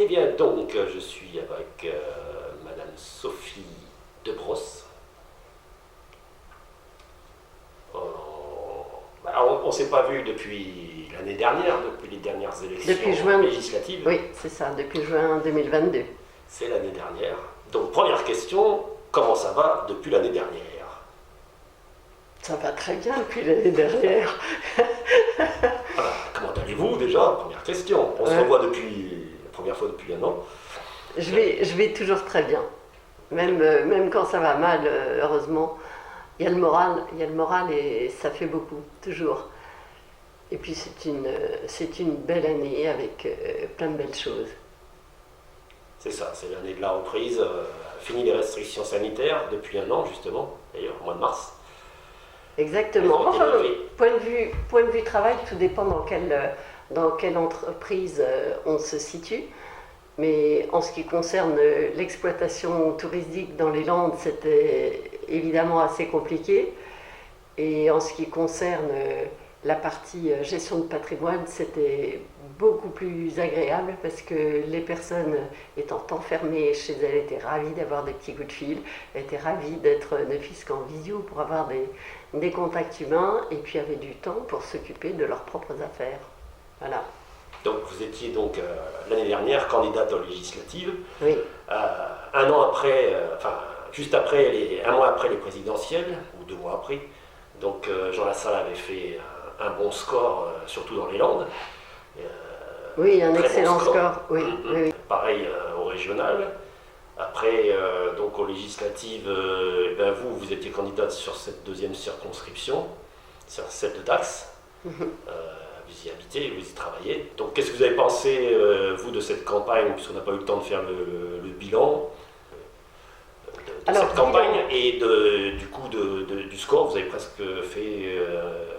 Eh bien donc, je suis avec Madame Sophie Debrosse. On ne s'est pas vu depuis l'année dernière, depuis les dernières élections Depuis juin, législatives. oui, c'est ça, depuis juin 2022. C'est l'année dernière. Donc première question, comment ça va depuis l'année dernière? Ça va très bien depuis l'année dernière. Voilà, comment allez-vous déjà? Première question. On se revoit depuis la première fois depuis un an. Je vais toujours très bien. Même quand ça va mal, heureusement, il y a le moral et ça fait beaucoup, toujours. Et puis c'est une belle année avec plein de belles choses. C'est ça, c'est l'année de la reprise. Fini les restrictions sanitaires depuis un an justement, d'ailleurs au mois de mars. Exactement. Enfin, point de vue travail, tout dépend dans quelle entreprise on se situe. Mais en ce qui concerne l'exploitation touristique dans les Landes, c'était évidemment assez compliqué. Et en ce qui concerne la partie gestion de patrimoine, c'était beaucoup plus agréable parce que les personnes étant enfermées chez elles étaient ravies d'avoir des petits coups de fil, étaient ravies d'être ne fût-ce qu'en visio pour avoir des contacts humains et puis avaient du temps pour s'occuper de leurs propres affaires. Voilà. Donc vous étiez donc l'année dernière candidate aux législatives. Oui. Un an après, juste après, un mois après les présidentielles, ou 2 mois après, donc Jean Lassalle avait fait un bon score, surtout dans les Landes. Oui, un excellent bon score. Oui, oui. Pareil au régional. Après, donc aux législatives, vous étiez candidate sur cette deuxième circonscription, sur celle d'Axe. Vous y habitez, vous y travaillez. Donc qu'est-ce que vous avez pensé, vous, de cette campagne, puisqu'on n'a pas eu le temps de faire le bilan de cette campagne et du score, vous avez presque fait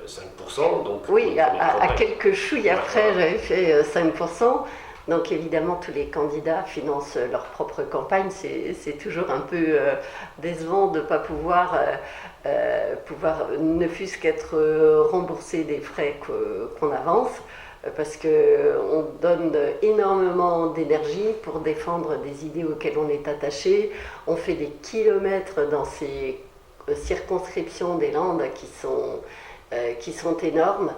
5%. Donc, oui, à quelques chouilles après, j'avais fait 5%. Donc évidemment, tous les candidats financent leur propre campagne. C'est toujours un peu décevant de ne pas pouvoir ne fût-ce qu'être remboursé des frais qu'on avance, parce qu'on donne énormément d'énergie pour défendre des idées auxquelles on est attaché. On fait des kilomètres dans ces circonscriptions des Landes qui sont énormes.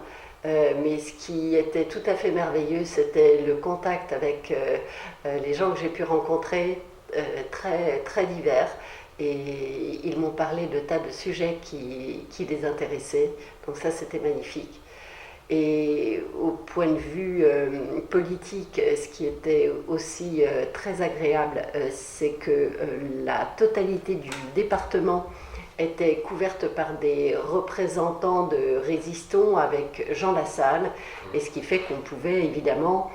Mais ce qui était tout à fait merveilleux, c'était le contact avec les gens que j'ai pu rencontrer, très, très divers. Et ils m'ont parlé de tas de sujets qui les intéressaient. Donc ça, c'était magnifique. Et au point de vue politique, ce qui était aussi très agréable, c'est que la totalité du département était couverte par des représentants de résistants avec Jean Lassalle, et ce qui fait qu'on pouvait évidemment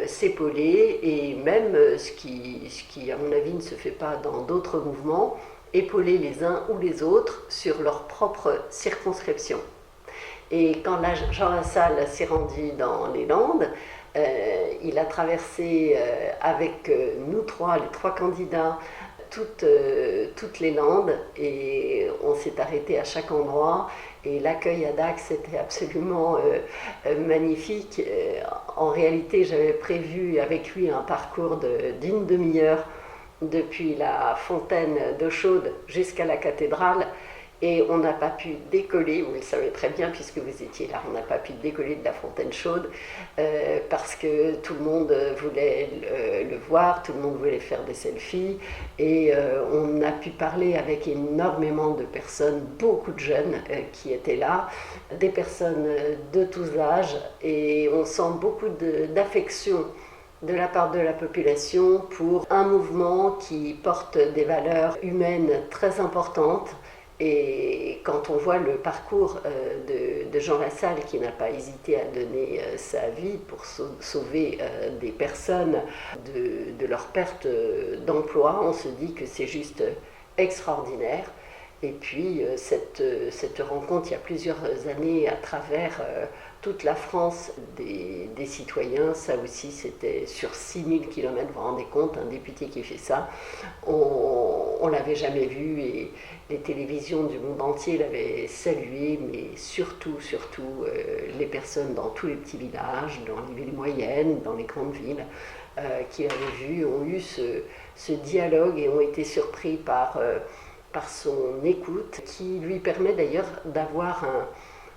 s'épauler, et même ce qui à mon avis ne se fait pas dans d'autres mouvements, épauler les uns ou les autres sur leur propre circonscription. Et quand Jean Lassalle s'est rendu dans les Landes, il a traversé avec nous trois, les 3 candidats, toutes les Landes, et on s'est arrêté à chaque endroit, et l'accueil à Dax était absolument magnifique. En réalité, j'avais prévu avec lui un parcours d'une demi-heure depuis la fontaine d'eau chaude jusqu'à la cathédrale, et on n'a pas pu décoller, vous le savez très bien puisque vous étiez là, on n'a pas pu décoller de la fontaine chaude parce que tout le monde voulait le voir, tout le monde voulait faire des selfies, et on a pu parler avec énormément de personnes, beaucoup de jeunes qui étaient là, des personnes de tous âges, et on sent beaucoup d'affection de la part de la population pour un mouvement qui porte des valeurs humaines très importantes. Et quand on voit le parcours de Jean Lassalle, qui n'a pas hésité à donner sa vie pour sauver des personnes de leur perte d'emploi, on se dit que c'est juste extraordinaire. Et puis cette rencontre, il y a plusieurs années, à travers toute la France des citoyens. Ça aussi, c'était sur 6000 km, vous vous rendez compte, un député qui fait ça, on ne l'avait jamais vu, et les télévisions du monde entier l'avaient salué, mais surtout les personnes dans tous les petits villages, dans les villes moyennes, dans les grandes villes, qui l'avaient vu, ont eu ce dialogue et ont été surpris par son écoute, qui lui permet d'ailleurs d'avoir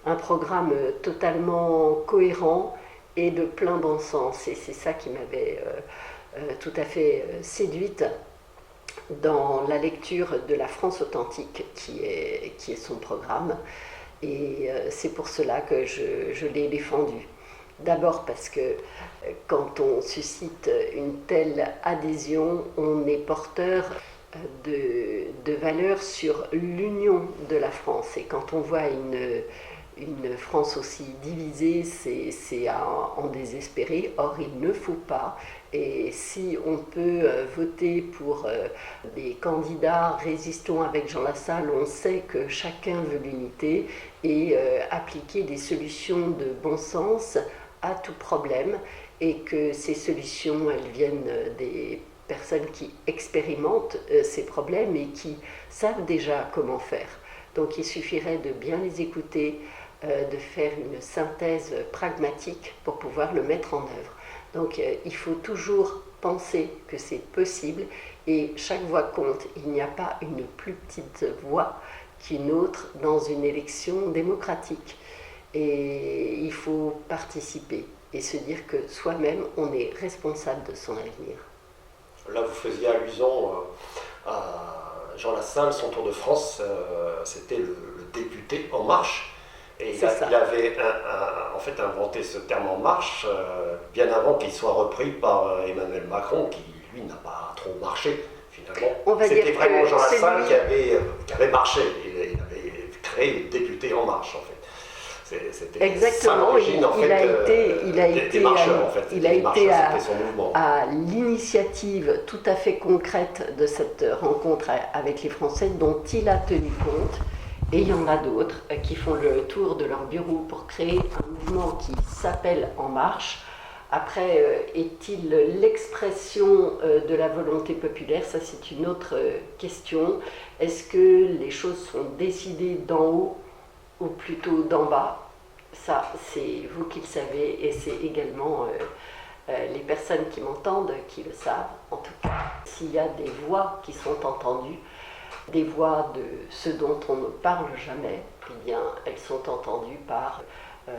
un programme totalement cohérent et de plein bon sens. Et c'est ça qui m'avait tout à fait séduite dans la lecture de La France authentique, qui est son programme. Et c'est pour cela que je l'ai défendu. D'abord parce que quand on suscite une telle adhésion, on est porteur de valeurs sur l'union de la France. Et quand on voit une France aussi divisée, c'est à en désespérer. Or, il ne faut pas. Et si on peut voter pour des candidats résistants avec Jean Lassalle, on sait que chacun veut l'unité et appliquer des solutions de bon sens à tout problème, et que ces solutions, elles viennent des personnes qui expérimentent ces problèmes et qui savent déjà comment faire. Donc il suffirait de bien les écouter, de faire une synthèse pragmatique pour pouvoir le mettre en œuvre. Donc il faut toujours penser que c'est possible, et chaque voix compte. Il n'y a pas une plus petite voix qu'une autre dans une élection démocratique. Et il faut participer et se dire que soi-même, on est responsable de son avenir. Là, vous faisiez allusion à Jean Lassalle, son Tour de France, c'était le député En Marche. Et il avait en fait inventé ce terme En Marche bien avant qu'il soit repris par Emmanuel Macron, qui lui n'a pas trop marché finalement. C'était vraiment Jean Lassalle qui avait marché. Il avait créé le député En Marche en fait. Exactement, il a été à l'initiative tout à fait concrète de cette rencontre avec les Français, dont il a tenu compte. Et il y en a d'autres qui font le tour de leur bureau pour créer un mouvement qui s'appelle En Marche. Après, est-il l'expression de la volonté populaire? Ça, c'est une autre question. Est-ce que les choses sont décidées d'en haut ou plutôt d'en bas? Ça, c'est vous qui le savez, et c'est également les personnes qui m'entendent qui le savent. En tout cas, s'il y a des voix qui sont entendues, des voix de ce dont on ne parle jamais, eh bien, elles sont entendues par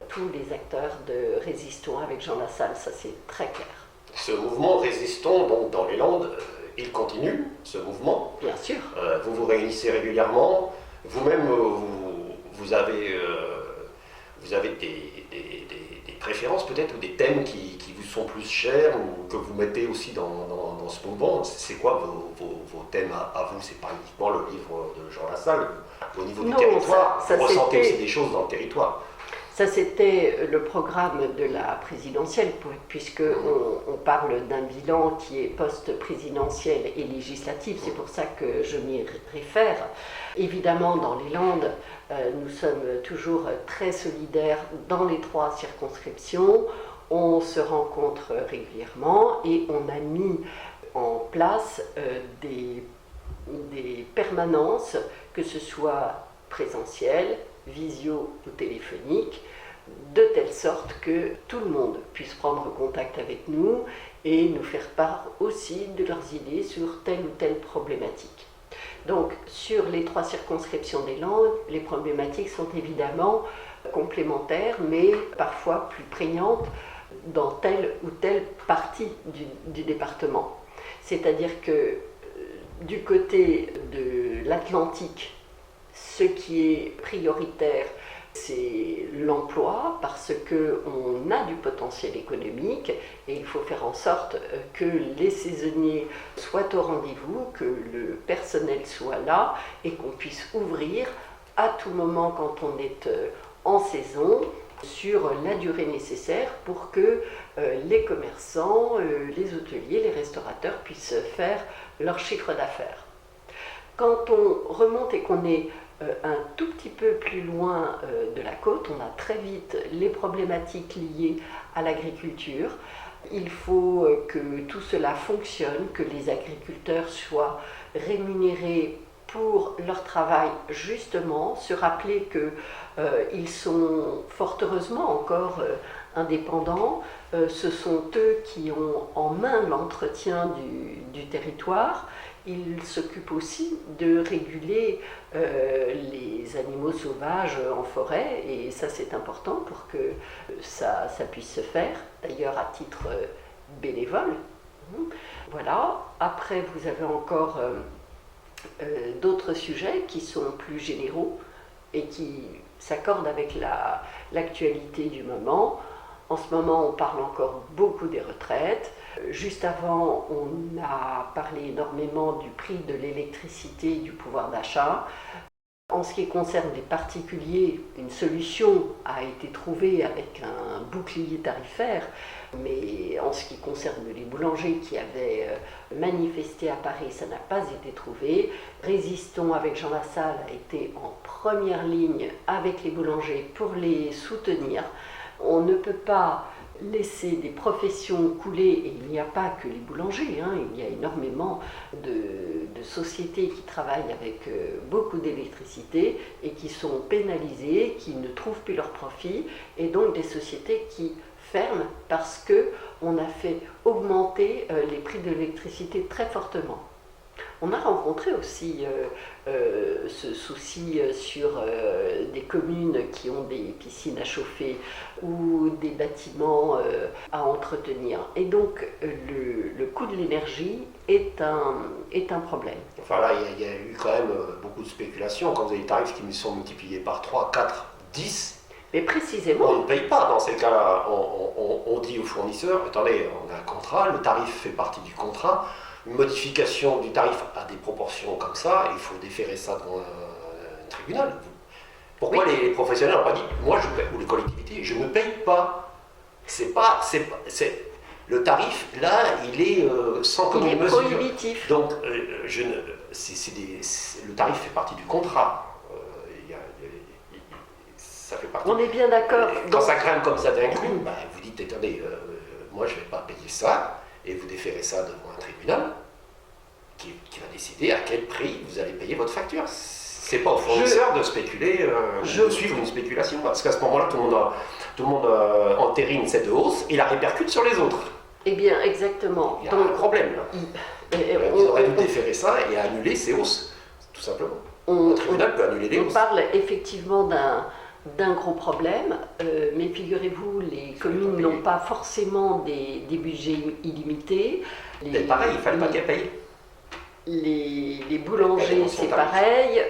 tous les acteurs de Résistons avec Jean Lassalle, ça c'est très clair. Ce mouvement Résistons, donc dans les Landes, il continue, ce mouvement. Bien sûr. Vous vous réunissez régulièrement, vous-même vous avez des préférences peut-être, ou des thèmes qui vous sont plus chers, ou que vous mettez aussi dans ce mouvement. C'est quoi vos thèmes à vous? C'est pas uniquement le livre de Jean Lassalle. Au niveau du territoire, vous ressentez aussi des choses dans le territoire. Ça, c'était le programme de la présidentielle, puisqu'on parle d'un bilan qui est post-présidentiel et législatif. C'est pour ça que je m'y réfère. Évidemment, dans les Landes, nous sommes toujours très solidaires dans les 3 circonscriptions. On se rencontre régulièrement et on a mis en place des permanences, que ce soit présentielles, visio ou téléphonique, de telle sorte que tout le monde puisse prendre contact avec nous et nous faire part aussi de leurs idées sur telle ou telle problématique. Donc, sur les 3 circonscriptions des Landes, les problématiques sont évidemment complémentaires, mais parfois plus prégnantes dans telle ou telle partie du département. C'est-à-dire que du côté de l'Atlantique, ce qui est prioritaire, c'est l'emploi, parce qu'on a du potentiel économique et il faut faire en sorte que les saisonniers soient au rendez-vous, que le personnel soit là et qu'on puisse ouvrir à tout moment quand on est en saison, sur la durée nécessaire pour que les commerçants, les hôteliers, les restaurateurs puissent faire leur chiffre d'affaires. Quand on remonte et qu'on est un tout petit peu plus loin de la côte, on a très vite les problématiques liées à l'agriculture. Il faut que tout cela fonctionne, que les agriculteurs soient rémunérés pour leur travail, justement, se rappeler qu'ils sont fort heureusement encore indépendants. Ce sont eux qui ont en main l'entretien du territoire. Ils s'occupent aussi de réguler les animaux sauvages en forêt, et ça c'est important pour que ça puisse se faire, d'ailleurs à titre bénévole. Voilà. Après, vous avez encore d'autres sujets qui sont plus généraux et qui s'accordent avec l'actualité du moment. En ce moment, on parle encore beaucoup des retraites. Juste avant, on a parlé énormément du prix de l'électricité et du pouvoir d'achat. En ce qui concerne les particuliers, une solution a été trouvée avec un bouclier tarifaire, mais en ce qui concerne les boulangers qui avaient manifesté à Paris, ça n'a pas été trouvé. Résistons avec Jean Lassalle a été en première ligne avec les boulangers pour les soutenir. On ne peut pas laisser des professions couler, et il n'y a pas que les boulangers, il y a énormément de sociétés qui travaillent avec beaucoup d'électricité et qui sont pénalisées, qui ne trouvent plus leur profit, et donc des sociétés qui ferment parce qu'on a fait augmenter les prix de l'électricité très fortement. On a rencontré aussi ce souci sur des communes qui ont des piscines à chauffer ou des bâtiments à entretenir. Et donc le coût de l'énergie est un problème. Enfin là, il y a eu quand même beaucoup de spéculation. Quand vous avez des tarifs qui sont multipliés par 3, 4, 10, mais précisément, on ne paye pas. Dans ces cas-là, on dit aux fournisseurs, attendez, on a un contrat, le tarif fait partie du contrat. Une modification du tarif à des proportions comme ça, il faut déférer ça devant un tribunal. Pourquoi les professionnels n'ont pas dit, moi je paye, ou les collectivités, je ne paye pas. Le tarif, là, il est sans commune mesure. Il est prohibitif. Donc, le tarif fait partie du contrat. Ça fait partie. On est bien d'accord. Quand ça crame comme ça d'un coup, vous dites, attendez, moi je ne vais pas payer ça. Et vous déférez ça devant un tribunal qui va décider à quel prix vous allez payer votre facture. C'est pas au fournisseur de spéculer, de suivre une spéculation, parce qu'à ce moment-là, tout le monde entérine cette hausse et la répercute sur les autres. Eh bien, exactement. Il y a un problème là. Ils auraient dû déférer ça et annuler ces hausses, tout simplement. Le tribunal peut annuler les hausses. On parle effectivement d'un gros problème, mais figurez-vous, les communes n'ont pas forcément des budgets illimités. Pareil, il ne fallait pas qu'elles payent. Les boulangers, c'est pareil,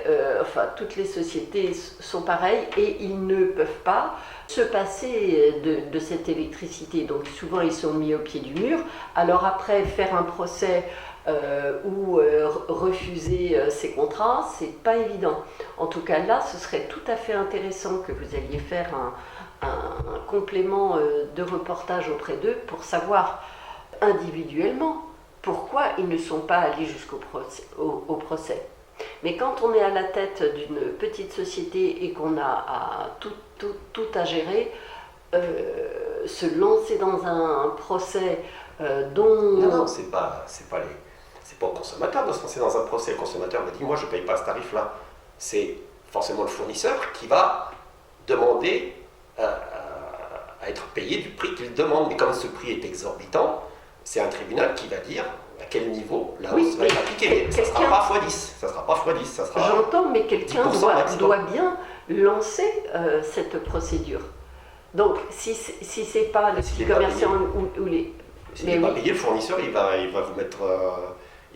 toutes les sociétés sont pareilles et ils ne peuvent pas se passer de cette électricité. Donc souvent, ils sont mis au pied du mur. Alors après, faire un procès ou refuser ces contrats, c'est pas évident. En tout cas, là, ce serait tout à fait intéressant que vous alliez faire un complément de reportage auprès d'eux pour savoir individuellement pourquoi ils ne sont pas allés jusqu'au procès. Mais quand on est à la tête d'une petite société et qu'on a tout à gérer, se lancer dans un procès dont... Non, c'est pas au consommateur de se lancer dans un procès. Le consommateur me dit, moi je ne paye pas ce tarif-là. C'est forcément le fournisseur qui va demander à être payé du prix qu'il demande. Mais comme ce prix est exorbitant, c'est un tribunal qui va dire à quel niveau la hausse va être appliquée. Ça ne sera pas x10. Ça sera pas x10. Ça sera. J'entends, mais quelqu'un doit bien lancer cette procédure. Donc, si c'est pas le petit commerçant ou les... S'il n'est pas payé, le fournisseur, il va vous mettre...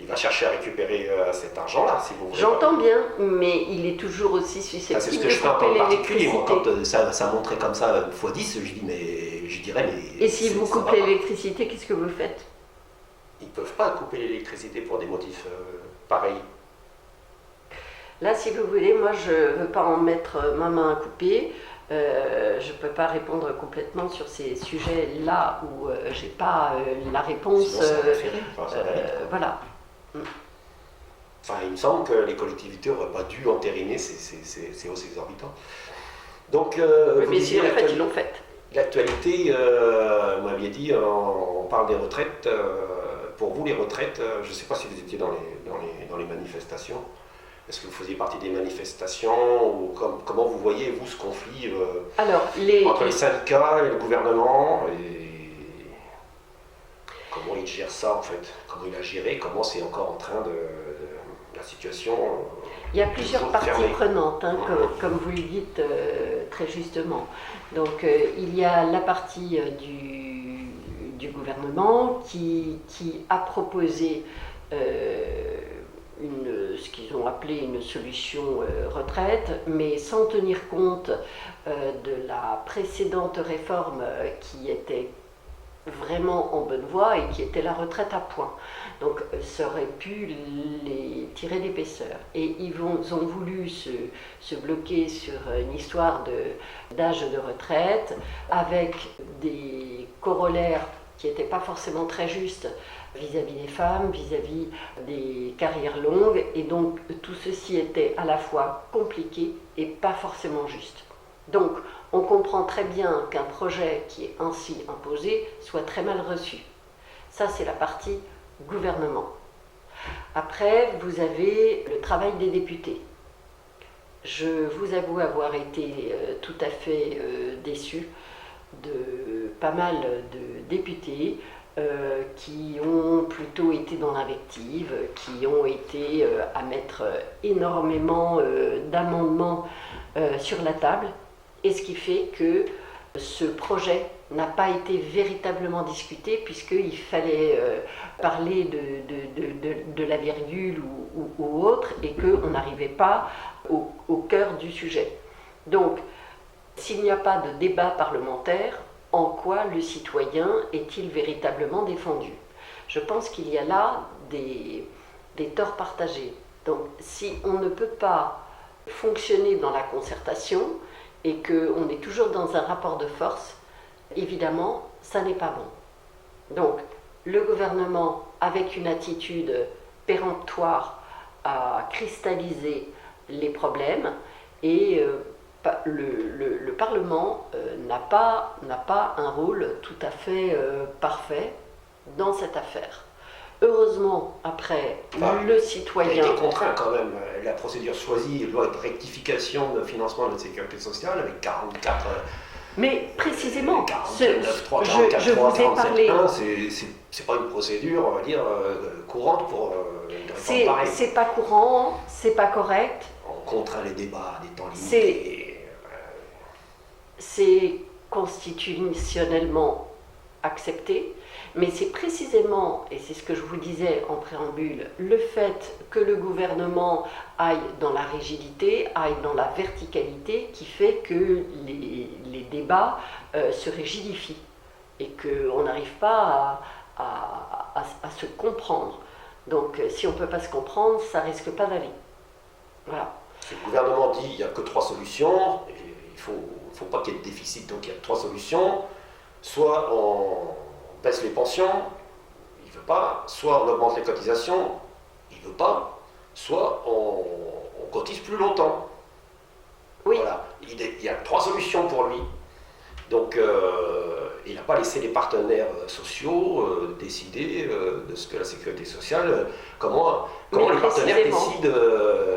il va chercher à récupérer cet argent-là, si vous voulez. J'entends bien, mais il est toujours aussi susceptible c'est ce que je ferais en particulier. Moi, quand ça montrait comme ça x10, je dirais, mais... Et si vous coupez l'électricité, qu'est-ce que vous faites? Ils ne peuvent pas couper l'électricité pour des motifs pareils. Là, si vous voulez, moi, je ne veux pas en mettre ma main à couper. Je ne peux pas répondre complètement sur ces sujets-là où je n'ai pas la réponse. Sinon, ça va faire, voilà. Enfin, il me semble que les collectivités n'auraient pas dû entériner ces hausses exorbitantes. Donc, oui, mais si, en fait, ils l'ont fait. L'actualité, vous m'aviez dit, on parle des retraites. Pour vous, les retraites, je ne sais pas si vous étiez dans les manifestations. Est-ce que vous faisiez partie des manifestations ou comment vous voyez, vous, ce conflit entre les syndicats et le gouvernement et comment il gère ça, en fait? Comment il a géré? Comment c'est encore en train de la situation il y a plusieurs parties prenantes, hein, comme vous le dites très justement. Donc il y a la partie du gouvernement qui a proposé ce qu'ils ont appelé une solution retraite, mais sans tenir compte de la précédente réforme qui était vraiment en bonne voie et qui était la retraite à points. Donc ça aurait pu les tirer d'épaisseur. Et ils ont voulu se bloquer sur une histoire d'âge de retraite avec des corollaires qui n'étaient pas forcément très justes vis-à-vis des femmes, vis-à-vis des carrières longues. Et donc tout ceci était à la fois compliqué et pas forcément juste. Donc, on comprend très bien qu'un projet qui est ainsi imposé soit très mal reçu. Ça, c'est la partie gouvernement. Après, vous avez le travail des députés. Je vous avoue avoir été tout à fait déçue de pas mal de députés qui ont plutôt été dans l'invective, qui ont été à mettre énormément d'amendements sur la table. Et ce qui fait que ce projet n'a pas été véritablement discuté puisqu'il fallait parler de la virgule ou autre et qu'on n'arrivait pas au cœur du sujet. Donc, s'il n'y a pas de débat parlementaire, en quoi le citoyen est-il véritablement défendu? Je pense qu'il y a là des torts partagés. Donc, si on ne peut pas fonctionner dans la concertation, et qu'on est toujours dans un rapport de force, évidemment, ça n'est pas bon. Donc, le gouvernement, avec une attitude péremptoire, a cristallisé les problèmes et le Parlement n'a pas un rôle tout à fait parfait dans cette affaire. Heureusement, après, le citoyen... Il a été contraint quand même. La procédure choisie doit être rectification de financement de la sécurité sociale avec 44... Mais précisément, 49, 3, 44, je 3, vous ai parlé... C'est pas une procédure, on va dire, courante pour une réforme pareille. C'est pas courant, c'est pas correct. On contraint les débats, des temps limités. C'est constitutionnellement accepté. Mais c'est préciséement, et c'est ce que je vous disais en préambule, le fait que le gouvernement aille dans la rigidité, aille dans la verticalité, qui fait que les débats se rigidifient et qu'on n'arrive pas à se comprendre. Donc si on ne peut pas se comprendre, ça risque pas d'aller. Voilà. Le gouvernement dit qu'il n'y a que 3 solutions, et il ne faut pas qu'il y ait de déficit, donc il y a 3 solutions. Soit on baisse les pensions, il ne veut pas, soit on augmente les cotisations, il ne veut pas, soit on cotise plus longtemps. Oui. Voilà. Il y a 3 solutions pour lui. Donc il n'a pas laissé les partenaires sociaux décider de ce que la sécurité sociale, comment les partenaires décident,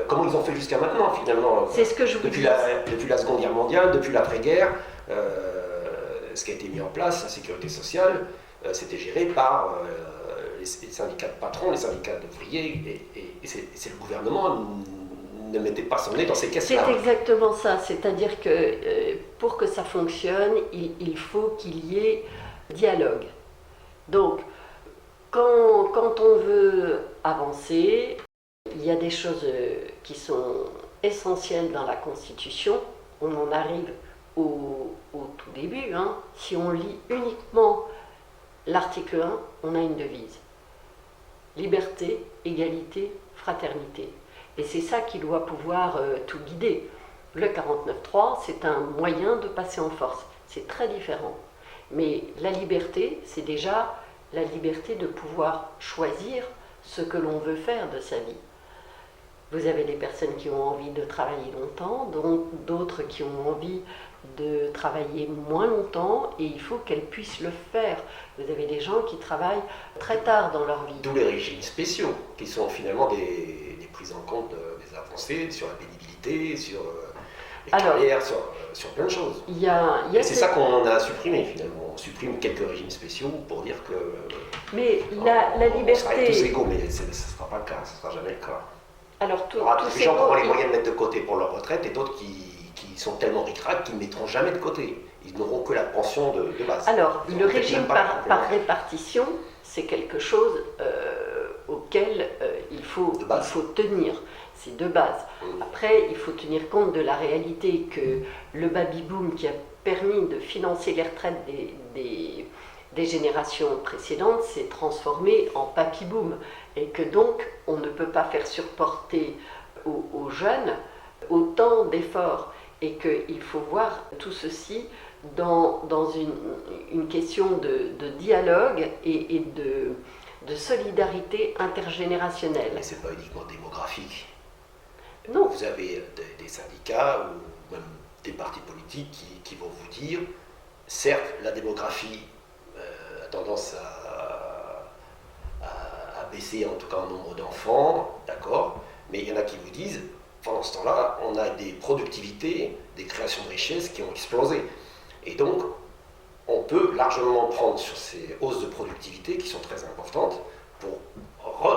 comment ils ont fait jusqu'à maintenant finalement. C'est ce que je vous dis. Depuis la Seconde Guerre mondiale, depuis l'après-guerre, ce qui a été mis en place, la sécurité sociale, c'était géré par les syndicats de patrons, les syndicats d'ouvriers, et c'est le gouvernement ne mettait pas son nez dans ces caisses-là. C'est exactement ça, c'est-à-dire que pour que ça fonctionne, il faut qu'il y ait dialogue. Donc, quand on veut avancer, il y a des choses qui sont essentielles dans la Constitution, on en arrive au tout début, hein. Si on lit uniquement l'article 1, on a une devise. Liberté, égalité, fraternité. Et c'est ça qui doit pouvoir tout guider. Le 49.3, c'est un moyen de passer en force. C'est très différent. Mais la liberté, c'est déjà la liberté de pouvoir choisir ce que l'on veut faire de sa vie. Vous avez des personnes qui ont envie de travailler longtemps, donc d'autres qui ont envie de travailler moins longtemps, et il faut qu'elles puissent le faire. Vous avez des gens qui travaillent très tard dans leur vie. D'où les régimes spéciaux, qui sont finalement des prises en compte des avancées sur la pénibilité, sur les carrières, sur plein de choses. Et c'est ça qu'on a supprimé finalement. On supprime quelques régimes spéciaux pour dire que... Mais la liberté... On sera tous égaux, mais ce ne sera pas le cas, ce ne sera jamais le cas. Alors, il y aura des gens qui auront les moyens de mettre de côté pour leur retraite et d'autres qui sont tellement ric-rac qu'ils ne mettront jamais de côté. Ils n'auront que la pension de base. Alors, le régime par répartition, c'est quelque chose auquel il faut tenir. C'est de base. Après, il faut tenir compte de la réalité que le baby-boom qui a permis de financer les retraites des générations précédentes s'est transformé en papy-boom. Et que donc, on ne peut pas faire supporter aux jeunes autant d'efforts. Et qu'il faut voir tout ceci dans une question de dialogue et de solidarité intergénérationnelle. Mais ce n'est pas uniquement démographique. Non. Vous avez des syndicats ou même des partis politiques qui vont vous dire, certes, la démographie a tendance à baisser, en tout cas en nombre d'enfants, d'accord, mais il y en a qui vous disent, pendant ce temps-là, on a des productivités, des créations de richesses qui ont explosé. Et donc, on peut largement prendre sur ces hausses de productivité qui sont très importantes pour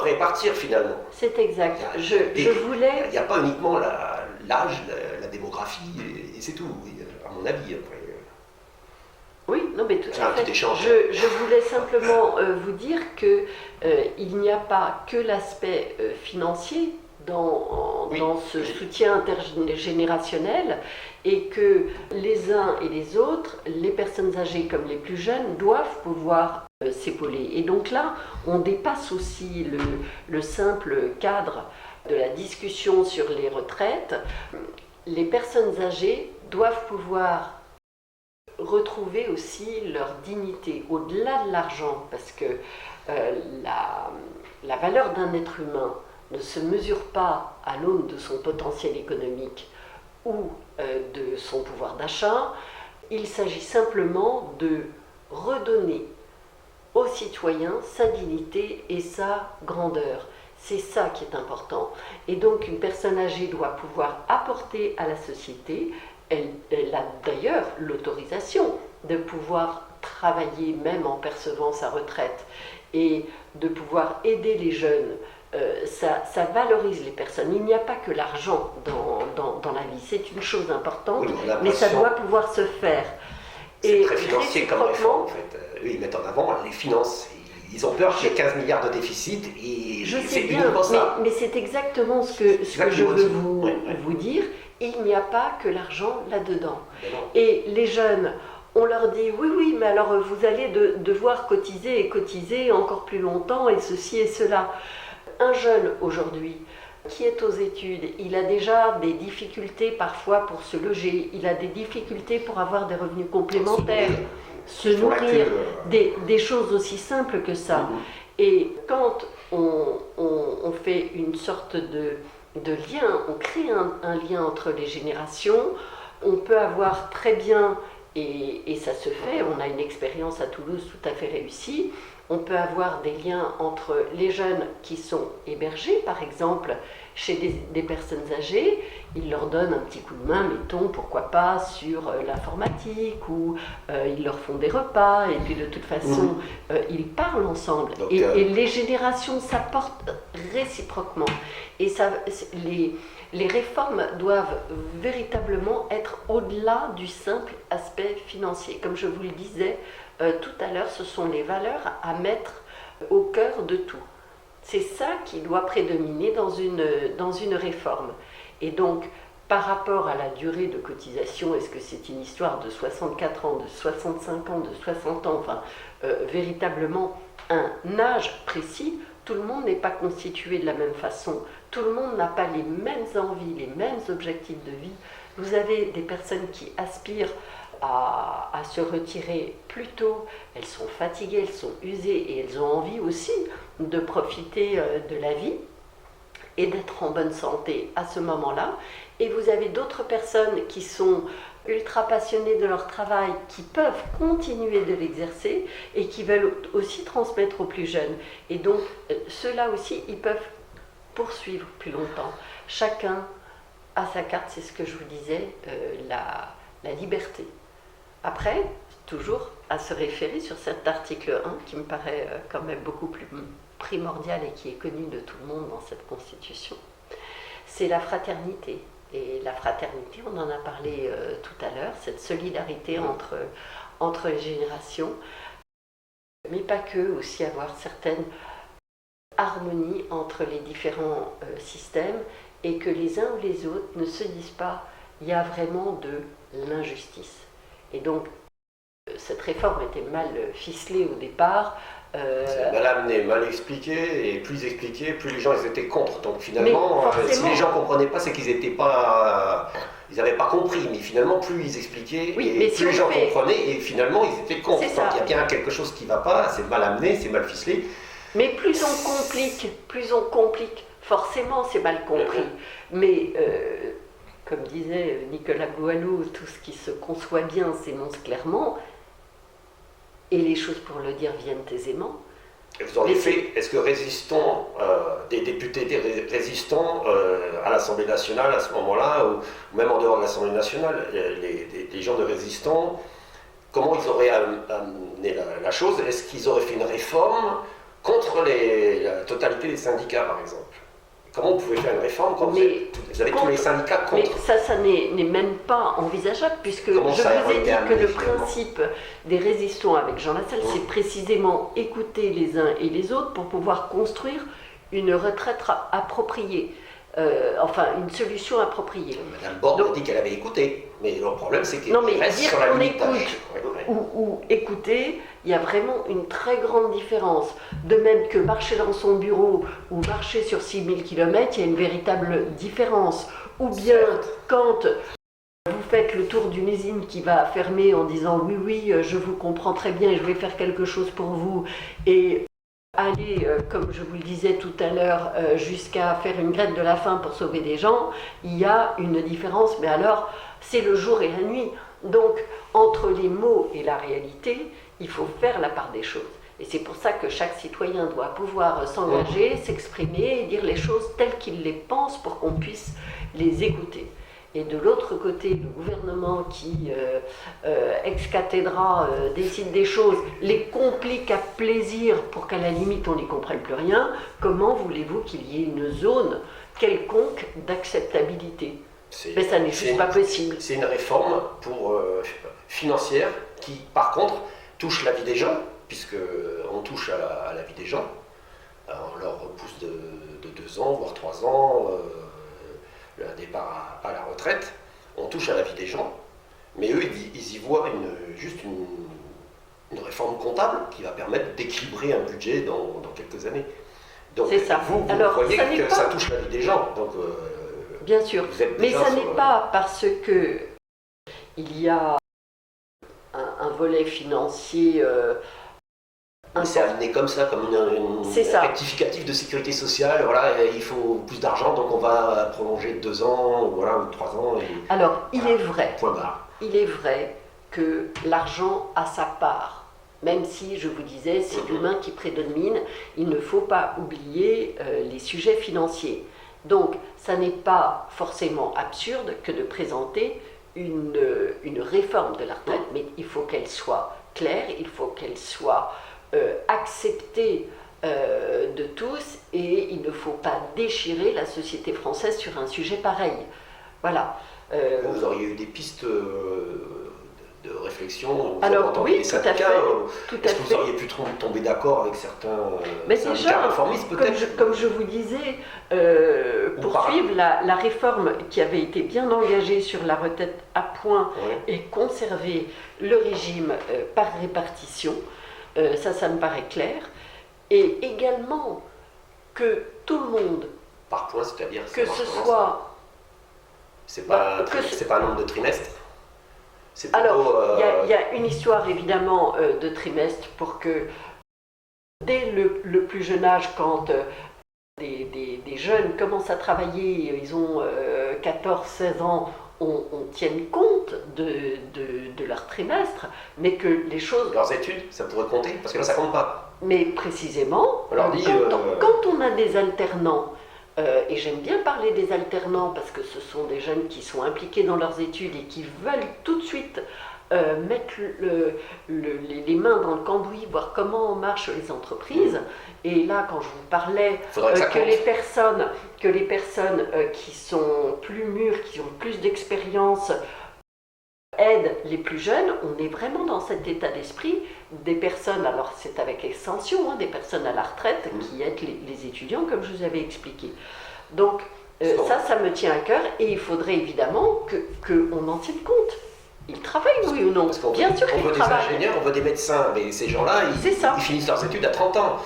répartir finalement. C'est exact. Il n'y a pas uniquement l'âge, la démographie, et c'est tout, à mon avis. Après. Oui, non, mais tout à fait. Je voulais simplement vous dire qu'il n'y a pas que l'aspect financier dans ce soutien intergénérationnel et que les uns et les autres, les personnes âgées comme les plus jeunes, doivent pouvoir s'épauler. Et donc là, on dépasse aussi le simple cadre de la discussion sur les retraites. Les personnes âgées doivent pouvoir retrouver aussi leur dignité au-delà de l'argent, parce que la valeur d'un être humain ne se mesure pas à l'aune de son potentiel économique ou de son pouvoir d'achat. Il s'agit simplement de redonner aux citoyens sa dignité et sa grandeur. C'est ça qui est important. Et donc une personne âgée doit pouvoir apporter à la société, elle a d'ailleurs l'autorisation de pouvoir travailler même en percevant sa retraite et de pouvoir aider les jeunes. Ça valorise les personnes. Il n'y a pas que l'argent dans la vie, c'est une chose importante, mais ça doit pouvoir se faire. C'est très financier comme réforme en fait. Eux, ils mettent en avant les finances. Ils ont peur qu'il y ait 15 milliards de déficit et c'est uniquement ça. Mais c'est exactement ce que je veux vous dire. Il n'y a pas que l'argent là-dedans. Et les jeunes, on leur dit oui, mais alors vous allez devoir cotiser et cotiser encore plus longtemps et ceci et cela. Un jeune aujourd'hui qui est aux études, il a déjà des difficultés parfois pour se loger, il a des difficultés pour avoir des revenus complémentaires, se nourrir, des choses aussi simples que ça. Et quand on fait une sorte de lien, on crée un lien entre les générations, on peut avoir très bien, et ça se fait, on a une expérience à Toulouse tout à fait réussie, on peut avoir des liens entre les jeunes qui sont hébergés, par exemple, chez des personnes âgées, ils leur donnent un petit coup de main, mettons, pourquoi pas, sur l'informatique, ou ils leur font des repas, et puis de toute façon, ils parlent ensemble. Donc, et les générations s'apportent réciproquement. Et les réformes doivent véritablement être au-delà du simple aspect financier. Comme je vous le disais tout à l'heure, ce sont les valeurs à mettre au cœur de tout. C'est ça qui doit prédominer dans une réforme. Et donc, par rapport à la durée de cotisation, est-ce que c'est une histoire de 64 ans, de 65 ans, de 60 ans, enfin, véritablement un âge précis, tout le monde n'est pas constitué de la même façon. Tout le monde n'a pas les mêmes envies, les mêmes objectifs de vie. Vous avez des personnes qui aspirent à se retirer plus tôt, elles sont fatiguées, elles sont usées et elles ont envie aussi de profiter de la vie. et d'être en bonne santé à ce moment-là. Et vous avez d'autres personnes qui sont ultra passionnées de leur travail, qui peuvent continuer de l'exercer et qui veulent aussi transmettre aux plus jeunes. Et donc, ceux-là aussi, ils peuvent poursuivre plus longtemps. Chacun a sa carte, c'est ce que je vous disais, la liberté. Après, toujours à se référer sur cet article 1 qui me paraît quand même beaucoup plus primordial et qui est connu de tout le monde dans cette Constitution, c'est la fraternité. Et la fraternité, on en a parlé tout à l'heure, cette solidarité entre les générations, mais pas que, aussi avoir certaines harmonies entre les différents systèmes et que les uns ou les autres ne se disent pas il y a vraiment de l'injustice. Et donc, cette réforme était mal ficelée au départ. C'est mal amené, mal expliqué, et plus expliqué, plus les gens ils étaient contre. Donc finalement, si les gens ne comprenaient pas, c'est qu'ils n'étaient pas, ils n'avaient pas compris. Mais finalement, plus ils expliquaient, et plus les gens comprenaient, et finalement ils étaient contre. Donc il y a bien quelque chose qui ne va pas, c'est mal amené, c'est mal ficelé. Mais plus on complique, forcément c'est mal compris. Mais comme disait Nicolas Boileau, tout ce qui se conçoit bien s'énonce clairement. Et les choses pour le dire viennent aisément. Et vous auriez fait, est-ce que résistants, des députés étaient résistants à l'Assemblée nationale à ce moment-là, ou même en dehors de l'Assemblée nationale, les gens de résistants, comment ils auraient amené la chose? Est-ce qu'ils auraient fait une réforme contre la totalité des syndicats, par exemple? Comment vous pouvez faire une réforme quand vous avez tous les syndicats contre? Mais ça n'est même pas envisageable, puisque je vous ai dit que le principe des résistants avec Jean Lassalle, c'est précisément écouter les uns et les autres pour pouvoir construire une retraite appropriée, enfin une solution appropriée. Madame Borne a dit qu'elle avait écouté, mais le problème c'est qu'il reste dire sur la qu'on limitage. ou écouter, il y a vraiment une très grande différence. De même que marcher dans son bureau ou marcher sur 6000 km, il y a une véritable différence. Ou bien quand vous faites le tour d'une usine qui va fermer en disant oui, je vous comprends très bien et je vais faire quelque chose pour vous, et aller, comme je vous le disais tout à l'heure, jusqu'à faire une grève de la faim pour sauver des gens, il y a une différence, mais alors c'est le jour et la nuit. Donc, entre les mots et la réalité, il faut faire la part des choses. Et c'est pour ça que chaque citoyen doit pouvoir s'engager, s'exprimer et dire les choses telles qu'il les pense pour qu'on puisse les écouter. Et de l'autre côté, le gouvernement qui, ex cathedra, décide des choses, les complique à plaisir pour qu'à la limite on n'y comprenne plus rien, comment voulez-vous qu'il y ait une zone quelconque d'acceptabilité? Mais ça n'est juste pas possible. C'est une réforme financière qui, par contre, touche la vie des gens, puisqu'on touche à la vie des gens. On leur repousse de 2 ans, voire 3 ans, le départ à la retraite. On touche à la vie des gens, mais eux, ils y voient juste une réforme comptable qui va permettre d'équilibrer un budget dans quelques années. Donc, c'est ça. Vous voyez que ça touche la vie des gens. Donc, bien sûr, mais ça n'est pas parce que il y a un volet financier. C'est amené comme ça, comme une rectificatif de sécurité sociale. Voilà, il faut plus d'argent, donc on va prolonger de 2 ans, ou 3 ans. Alors, il est vrai. Point barre. Il est vrai que l'argent a sa part. Même si, je vous disais, c'est l'humain qui prédomine, il ne faut pas oublier les sujets financiers. Donc, ça n'est pas forcément absurde que de présenter une réforme de la retraite, mais il faut qu'elle soit claire, il faut qu'elle soit acceptée de tous, et il ne faut pas déchirer la société française sur un sujet pareil. Voilà. Vous auriez eu des pistes de réflexion? Alors oui, tout à fait. Est-ce que vous auriez pu tomber d'accord avec certains syndicats réformistes peut-être? Comme je vous disais, poursuivre la réforme qui avait été bien engagée sur la retraite à point et conserver le régime par répartition, ça me paraît clair. Et également que tout le monde, par point, c'est-à-dire que ce soit... C'est pas un nombre de trimestres? Alors, il y a une histoire évidemment de trimestre pour que dès le plus jeune âge, quand des jeunes commencent à travailler, ils ont 14-16 ans, on tienne compte de leur trimestre, mais que les choses... Leurs études, ça pourrait compter, parce que là, ça compte pas. Mais précisément, Alors, dit, quand on a des alternants, et j'aime bien parler des alternants parce que ce sont des jeunes qui sont impliqués dans leurs études et qui veulent tout de suite mettre les mains dans le cambouis, voir comment marchent les entreprises. Et là, quand je vous parlais que les personnes qui sont plus mûres, qui ont plus d'expérience, aident les plus jeunes, on est vraiment dans cet état d'esprit des personnes, alors c'est avec extension, des personnes à la retraite qui aident les étudiants, comme je vous avais expliqué. Donc ça me tient à cœur et il faudrait évidemment qu'on en tienne compte. Ils travaillent, oui ou non? Bien sûr qu'ils travaillent. On veut des ingénieurs, on veut des médecins, mais ces gens-là, ils finissent leurs études à 30 ans.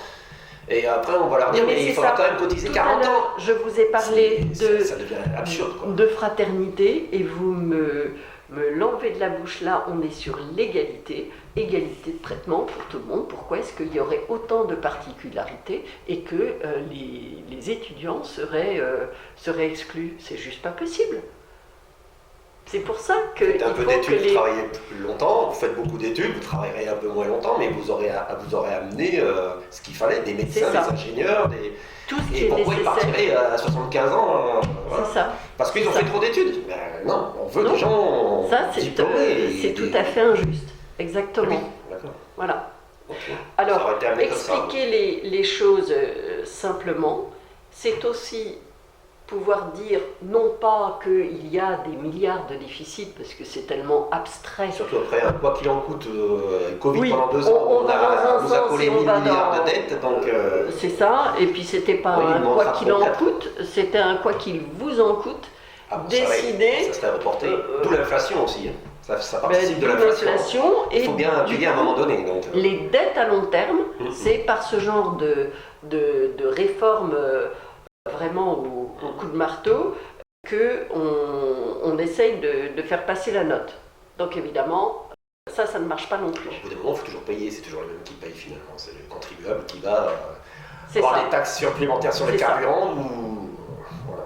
Et après, on va leur dire, mais il faudra quand même cotiser 40 ans. Je vous ai parlé ça devient absurde, quoi. De fraternité et vous me l'enlevez de la bouche. Là, on est sur l'égalité, égalité de traitement pour tout le monde. Pourquoi est-ce qu'il y aurait autant de particularités et que les étudiants seraient exclus? C'est juste pas possible. C'est pour ça que... Vous faites un peu d'études, vous travaillez plus longtemps, vous faites beaucoup d'études, vous travaillerez un peu moins longtemps, mais vous aurez amené ce qu'il fallait, des médecins, des ingénieurs, tout ce qui et est pourquoi ils partiraient à 75 ans voilà. C'est ça. Parce qu'ils ont fait trop d'études. Ben, non, on veut des gens diplômés. C'est tout à fait injuste. Exactement. Oui, d'accord. Voilà. Okay. Alors, expliquer les choses simplement, c'est aussi pouvoir dire non pas qu'il y a des milliards de déficits, parce que c'est tellement abstrait. Surtout après, quoi qu'il en coûte, Covid pendant 2 ans, on nous a collé 1000 milliards de dettes. Donc c'est ça, et puis c'était pas un quoi qu'il en coûte, c'était un quoi qu'il vous en coûte, décidé. Ça serait reporté, d'où l'inflation aussi. Ça participe de l'inflation. Il faut bien payer à un moment donné. Donc, les dettes à long terme, c'est par ce genre de réforme vraiment au coup de marteau qu'on essaye de faire passer la note. Donc évidemment, ça ne marche pas non plus. Au bout d'un moment, il faut toujours payer, c'est toujours le même qui paye finalement. C'est le contribuable qui va avoir des taxes supplémentaires sur les carburants ou... Voilà.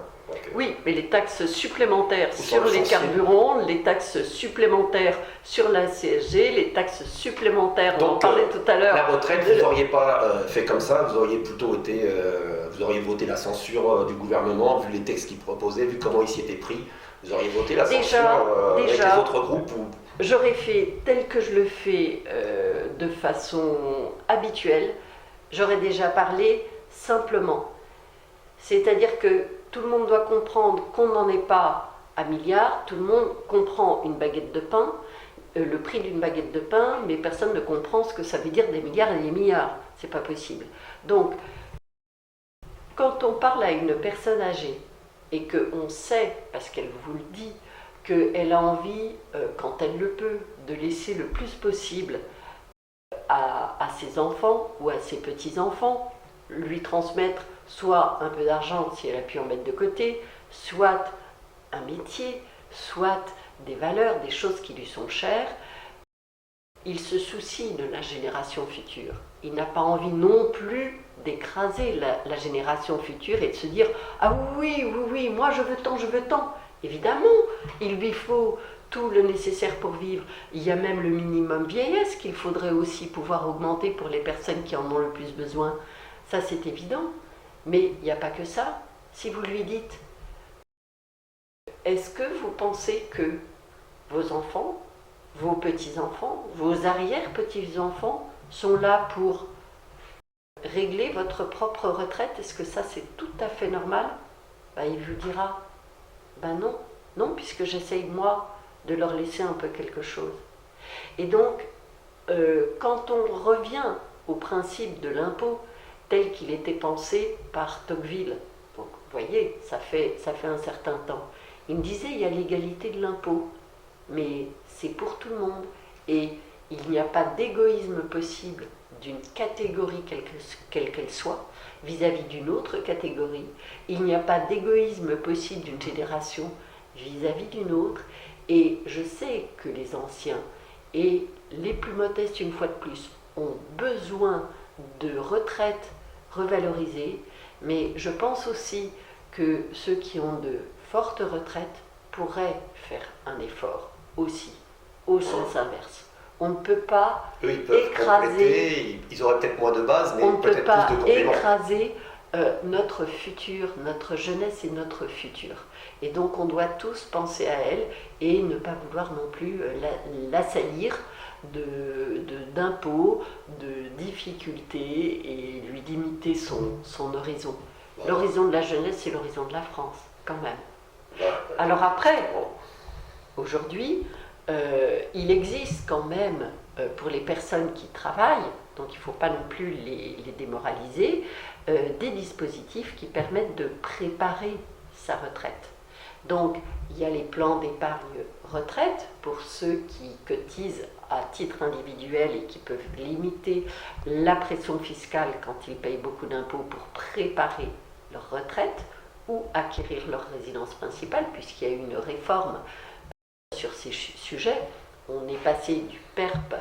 Oui, mais les taxes supplémentaires sur les carburants, les taxes supplémentaires sur la CSG, les taxes supplémentaires, on en parlait tout à l'heure. La retraite, vous n'auriez pas fait comme ça, vous auriez plutôt été, vous auriez voté la censure du gouvernement, vu les textes qu'il proposait, vu comment il s'y était pris, vous auriez voté la censure avec les autres groupes ou... J'aurais fait tel que je le fais de façon habituelle, j'aurais déjà parlé simplement. C'est-à-dire que tout le monde doit comprendre qu'on n'en est pas à milliards, tout le monde comprend une baguette de pain, le prix d'une baguette de pain, mais personne ne comprend ce que ça veut dire des milliards et des milliards. C'est pas possible. Donc, quand on parle à une personne âgée et qu'on sait, parce qu'elle vous le dit, qu'elle a envie, quand elle le peut, de laisser le plus possible à ses enfants ou à ses petits-enfants, lui transmettre soit un peu d'argent si elle a pu en mettre de côté, soit un métier, soit des valeurs, des choses qui lui sont chères. Il se soucie de la génération future. Il n'a pas envie non plus d'écraser la génération future et de se dire « Ah oui, moi je veux tant, je veux tant ». Évidemment, il lui faut tout le nécessaire pour vivre. Il y a même le minimum vieillesse qu'il faudrait aussi pouvoir augmenter pour les personnes qui en ont le plus besoin. Ça, c'est évident. Mais il n'y a pas que ça. Si vous lui dites, est-ce que vous pensez que vos enfants, vos petits-enfants, vos arrière-petits-enfants sont là pour régler votre propre retraite? Est-ce que ça, c'est tout à fait normal? Il vous dira, non, puisque j'essaye, moi, de leur laisser un peu quelque chose. Et donc, quand on revient au principe de l'impôt, tel qu'il était pensé par Tocqueville. Donc, vous voyez, ça fait un certain temps. Il me disait, il y a l'égalité de l'impôt, mais c'est pour tout le monde. Et il n'y a pas d'égoïsme possible d'une catégorie quelle qu'elle soit, vis-à-vis d'une autre catégorie. Il n'y a pas d'égoïsme possible d'une génération vis-à-vis d'une autre. Et je sais que les anciens et les plus modestes, une fois de plus, ont besoin de retraites revaloriser, mais je pense aussi que ceux qui ont de fortes retraites pourraient faire un effort aussi, au sens inverse. On ne peut pas Eux, ils peuvent écraser, compléter, ils auraient peut-être moins de base, mais on ne peut peut-être pas plus de compléments. écraser notre futur, notre jeunesse et notre futur. Et donc on doit tous penser à elle et ne pas vouloir non plus l'assaillir d'impôts, de difficultés et lui limiter son horizon. Voilà. L'horizon de la jeunesse, c'est l'horizon de la France, quand même. Voilà. Alors après, Bon. aujourd'hui, il existe quand même, pour les personnes qui travaillent, donc il ne faut pas non plus les démoraliser, des dispositifs qui permettent de préparer sa retraite. Donc il y a les plans d'épargne retraite pour ceux qui cotisent à titre individuel et qui peuvent limiter la pression fiscale quand ils payent beaucoup d'impôts pour préparer leur retraite ou acquérir leur résidence principale, puisqu'il y a eu une réforme sur ces sujets. On est passé du PERP,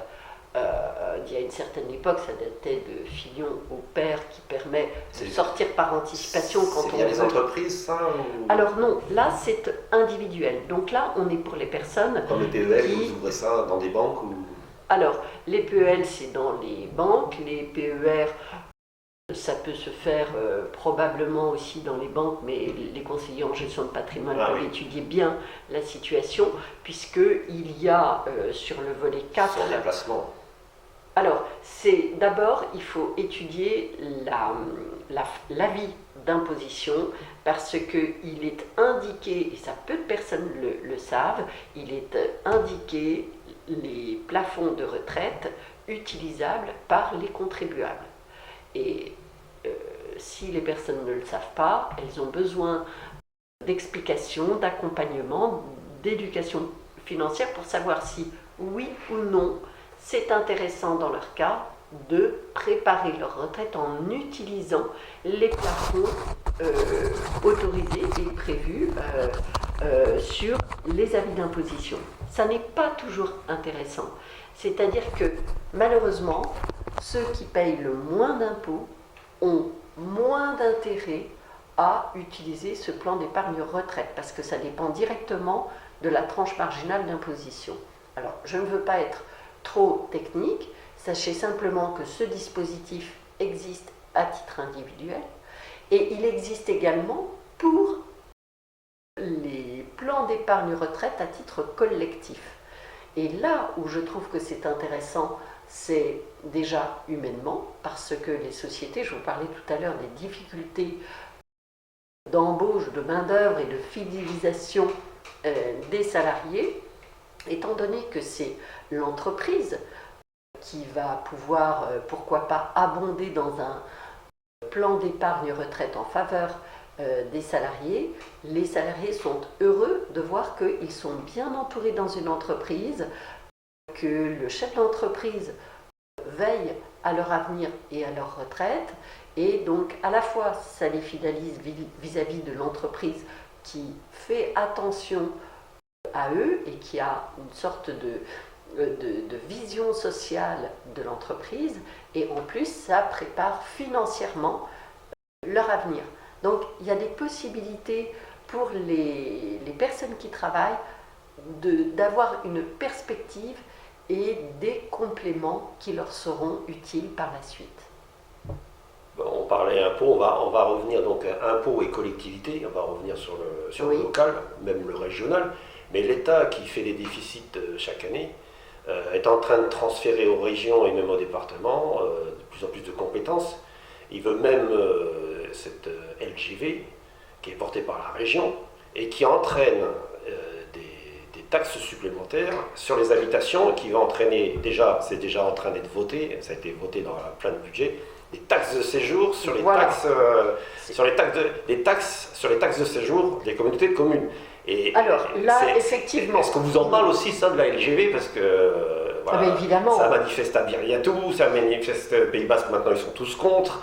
il y a une certaine époque, ça datait de Fillon au père, qui permet de sortir par anticipation quand on C'est via les veut. entreprises, ça ou... Alors non, là c'est individuel. Donc là, on est pour les personnes Comme les PEL, qui... vous ouvrez ça dans des banques ou... Alors, les PEL, c'est dans les banques, les PER, ça peut se faire probablement aussi dans les banques, mais les conseillers en gestion de patrimoine peuvent étudier bien la situation, puisqu'il y a sur le volet 4... Sans déplacement. Alors, d'abord, il faut étudier l'avis d'imposition, parce qu'il est indiqué, et ça peu de personnes le savent, il est indiqué les plafonds de retraite utilisables par les contribuables. Et si les personnes ne le savent pas, elles ont besoin d'explications, d'accompagnement, d'éducation financière pour savoir si, oui ou non, c'est intéressant dans leur cas de préparer leur retraite en utilisant les plafonds autorisés et prévus sur les avis d'imposition. Ça n'est pas toujours intéressant. C'est-à-dire que malheureusement, ceux qui payent le moins d'impôts ont moins d'intérêt à utiliser ce plan d'épargne retraite parce que ça dépend directement de la tranche marginale d'imposition. Alors, je ne veux pas être trop technique, sachez simplement que ce dispositif existe à titre individuel et il existe également pour les plans d'épargne retraite à titre collectif. Et là où je trouve que c'est intéressant, c'est déjà humainement, parce que les sociétés, je vous parlais tout à l'heure des difficultés d'embauche, de main-d'œuvre et de fidélisation des salariés, étant donné que c'est l'entreprise qui va pouvoir, pourquoi pas, abonder dans un plan d'épargne retraite en faveur des salariés, les salariés sont heureux de voir qu'ils sont bien entourés dans une entreprise, que le chef d'entreprise veille à leur avenir et à leur retraite, et donc à la fois ça les fidélise vis-à-vis de l'entreprise qui fait attention à eux et qui a une sorte de vision sociale de l'entreprise, et en plus ça prépare financièrement leur avenir. Donc il y a des possibilités pour les personnes qui travaillent d'avoir une perspective et des compléments qui leur seront utiles par la suite. Bon, on parlait impôts, on va revenir donc à impôts et collectivités, on va revenir sur le local, même le régional, mais l'État qui fait des déficits chaque année est en train de transférer aux régions et même aux départements de plus en plus de compétences. Il veut même cette LGV qui est portée par la région et qui entraîne des taxes supplémentaires sur les habitations qui va entraîner, c'est déjà en train d'être voté, ça a été voté dans la plan de budget, des taxes de séjour sur les taxes sur les taxes de séjour des communautés de communes. Et alors là, effectivement. Est-ce qu'on vous en parle aussi ça de la LGV parce que voilà, évidemment. Ça manifeste à Biriatou, ça manifeste Pays Basque, maintenant ils sont tous contre.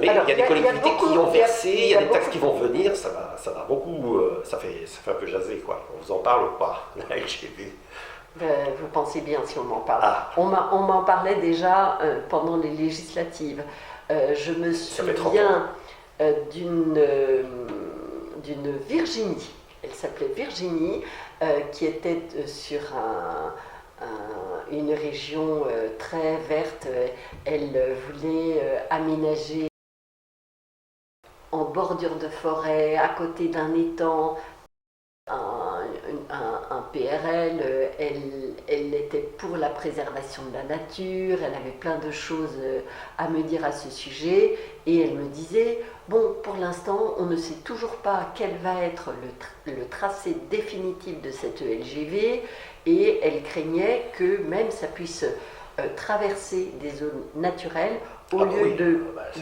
Mais alors, il y a des collectivités qui ont versé, il y a des taxes qui vont venir, ça va beaucoup, ça fait un peu jaser quoi. On vous en parle ou pas, la LGV? Vous pensez bien si on m'en parle. On m'en parlait déjà pendant les législatives. Je me Ça fait 30 souviens d'une Virginie, elle s'appelait Virginie, qui était sur une région très verte. Elle voulait aménager en bordure de forêt, à côté d'un étang, un PRL. Elle était pour la préservation de la nature, elle avait plein de choses à me dire à ce sujet, et elle me disait, bon, pour l'instant, on ne sait toujours pas quel va être le tracé définitif de cette LGV, et elle craignait que même ça puisse traverser des zones naturelles, au lieu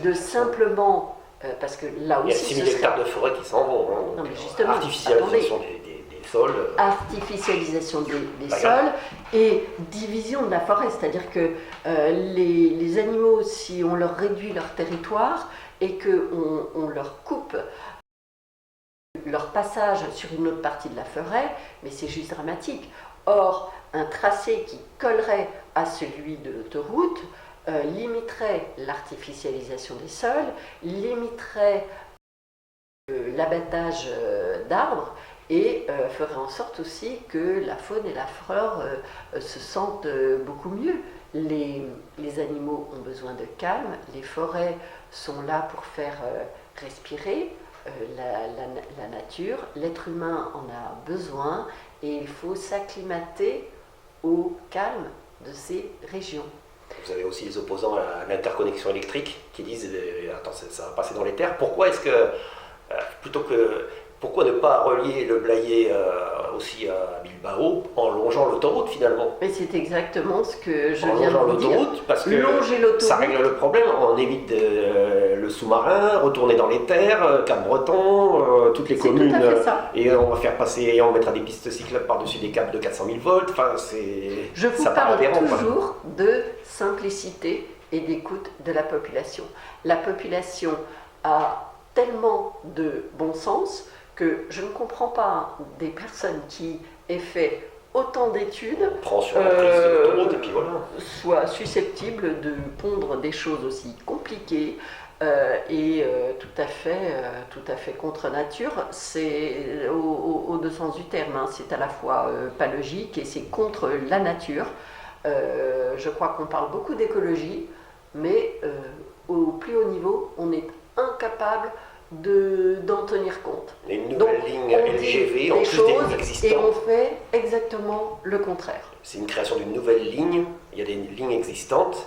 de simplement... parce que là Il y a aussi, 6 000 hectares de forêt qui s'en vont. Hein, non, mais justement, artificialisation des sols. Artificialisation des sols et division de la forêt, c'est-à-dire que les animaux, si on leur réduit leur territoire et qu'on leur coupe leur passage sur une autre partie de la forêt, mais c'est juste dramatique. Or, un tracé qui collerait à celui de l'autoroute limiterait l'artificialisation des sols, limiterait l'abattage d'arbres et ferait en sorte aussi que la faune et la flore se sentent beaucoup mieux. Les animaux ont besoin de calme, les forêts sont là pour faire respirer la nature, l'être humain en a besoin et il faut s'acclimater au calme de ces régions. Vous avez aussi les opposants à l'interconnexion électrique qui disent attends, ça va passer dans les terres. Pourquoi est-ce que pourquoi ne pas relier le Blayais aussi à Bilbao en longeant l'autoroute finalement? Mais c'est exactement ce que je en viens de longeant vous dire. l'autoroute, parce que Longer l'autoroute, ça règle le problème, on évite le sous-marin, retourner dans les terres, Cap-Breton, toutes les communes, tout à fait ça. et on va faire passer, et on mettra des pistes cyclables par-dessus des câbles de 400 000 volts, enfin c'est... Je vous ça parle paraît aberrant, toujours de simplicité et d'écoute de la population. La population a tellement de bon sens que je ne comprends pas des personnes qui aient fait autant d'études On prend sur la prise de l'autoroute et puis voilà. soient susceptibles de pondre des choses aussi compliquées et tout à fait contre nature. C'est au deux sens du terme, hein. C'est à la fois pas logique et c'est contre la nature. Je crois qu'on parle beaucoup d'écologie, mais au plus haut niveau, on est incapable d'en tenir compte. Une nouvelle ligne LGV en plus des lignes existantes. Et on fait exactement le contraire. C'est une création d'une nouvelle ligne, il y a des lignes existantes.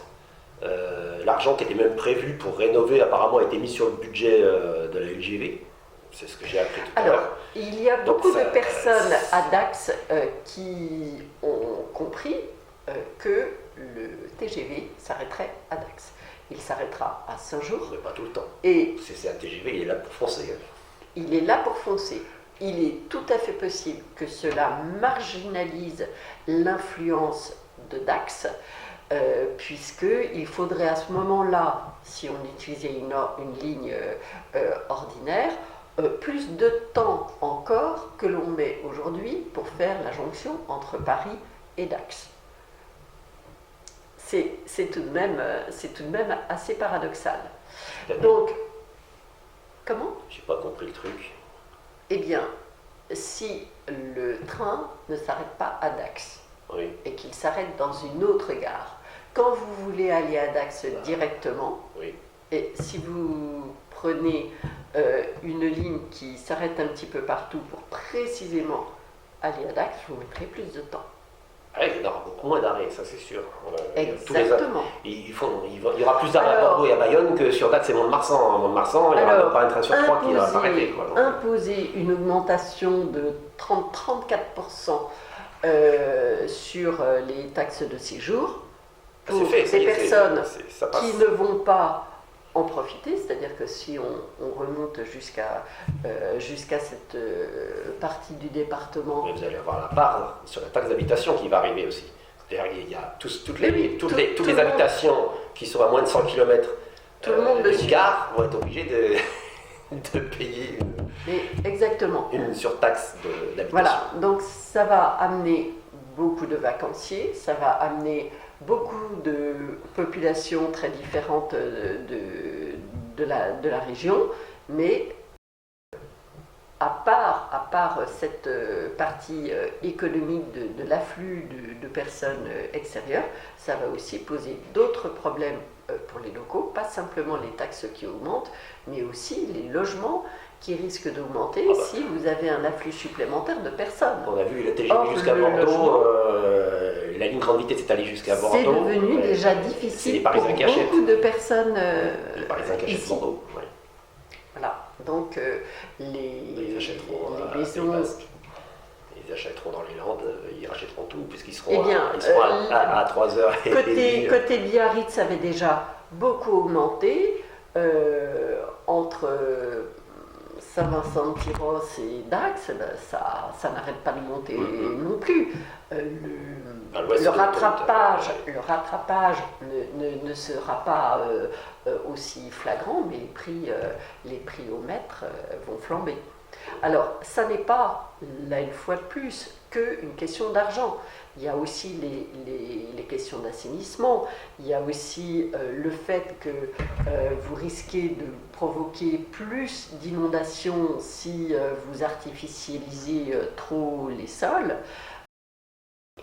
L'argent qui était même prévu pour rénover apparemment a été mis sur le budget de la LGV. C'est ce que j'ai appris tout à l'heure. Alors, il y a beaucoup de personnes à Dax qui ont compris que le TGV s'arrêterait à Dax. Il s'arrêtera à Saint-Jour. Mais pas tout le temps. Et c'est un TGV, il est là pour foncer. il est là pour foncer. Il est tout à fait possible que cela marginalise l'influence de Dax, puisqu'il faudrait à ce moment-là, si on utilisait une ligne ordinaire, plus de temps encore que l'on met aujourd'hui pour faire la jonction entre Paris et Dax. C'est tout de même assez paradoxal. Donc, comment ? J'ai pas compris le truc. Eh bien, si le train ne s'arrête pas à Dax, Oui. et qu'il s'arrête dans une autre gare, quand vous voulez aller à Dax directement, Oui. et si vous prenez une ligne qui s'arrête un petit peu partout pour précisément aller à Dax, vous mettrez plus de temps. Ah, il y aura beaucoup moins d'arrêts, ça c'est sûr. Exactement. Il y aura plus d'arrêts à Bordeaux et à Bayonne que sur Dax et Mont-de-Marsan. À Mont-de-Marsan, il n'y aura même pas un train sur trois qui va s'arrêter. Imposer une augmentation de 30-34% sur les taxes de séjour pour des personnes qui ne vont pas en profiter, c'est-à-dire que si on remonte jusqu'à cette partie du département... Mais vous allez avoir la part sur la taxe d'habitation qui va arriver aussi. C'est-à-dire qu'il y a toutes les habitations qui sont à moins de 100 km d'une gare vont être obligées de payer une surtaxe d'habitation. Voilà, donc ça va amener beaucoup de vacanciers, ça va amener beaucoup de populations très différentes de la région, mais à part cette partie économique de l'afflux de personnes extérieures, ça va aussi poser d'autres problèmes pour les locaux, pas simplement les taxes qui augmentent, mais aussi les logements qui risquent d'augmenter si vous avez un afflux supplémentaire de personnes. On a vu la TGV jusqu'à Bordeaux, la ligne grande vitesse est allée jusqu'à Bordeaux. C'est devenu déjà difficile pour beaucoup de personnes les Parisiens qui achètent Bordeaux. Ouais. Voilà, donc les maisons... Ils achèteront dans les Landes, ils rachèteront tout, puisqu'ils seront, à 3h30. Côté Biarritz, ça avait déjà beaucoup augmenté, entre Saint-Vincent-de-Tyrosse et Dax, ça n'arrête pas de monter non plus. Le rattrapage ne sera pas aussi flagrant, mais les prix au mètre vont flamber. Alors, ça n'est pas, là une fois de plus, qu'une question d'argent. Il y a aussi les questions d'assainissement, il y a aussi le fait que vous risquez de provoquer plus d'inondations si vous artificialisez trop les sols.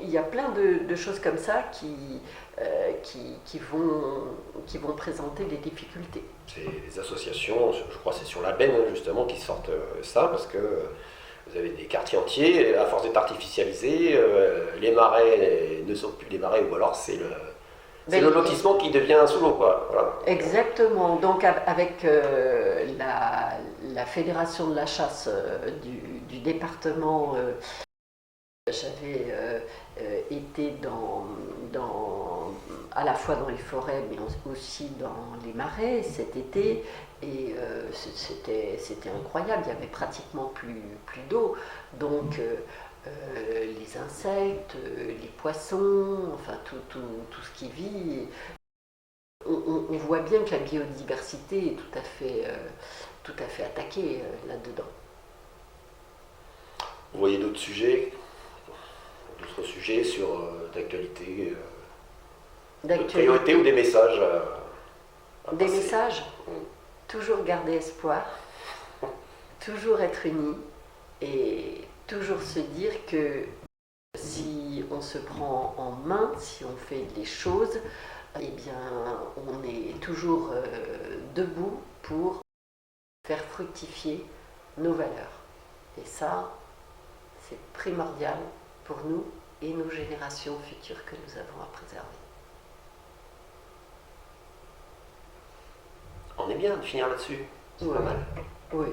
Il y a plein de choses comme ça qui vont présenter des difficultés. C'est les associations, je crois que c'est sur la Benne justement qui sortent ça, parce que vous avez des quartiers entiers, à force d'être artificialisés, les marais ne sont plus des marais, ou alors c'est le lotissement qui devient sous l'eau, quoi. Voilà. Exactement. Donc avec la fédération de la chasse du département, j'avais été à la fois dans les forêts, mais aussi dans les marais cet été, et c'était incroyable, il y avait pratiquement plus d'eau, donc les insectes, les poissons, enfin tout ce qui vit, on voit bien que la biodiversité est tout à fait attaquée là-dedans. Vous voyez d'autres sujets sur d'actualité, de priorité ou des messages Des messages. Toujours garder espoir, toujours être unis et toujours se dire que si on se prend en main, si on fait les choses, eh bien on est toujours debout pour faire fructifier nos valeurs. Et ça, c'est primordial pour nous et nos générations futures que nous avons à préserver. On est bien de finir là-dessus, c'est pas mal. Oui.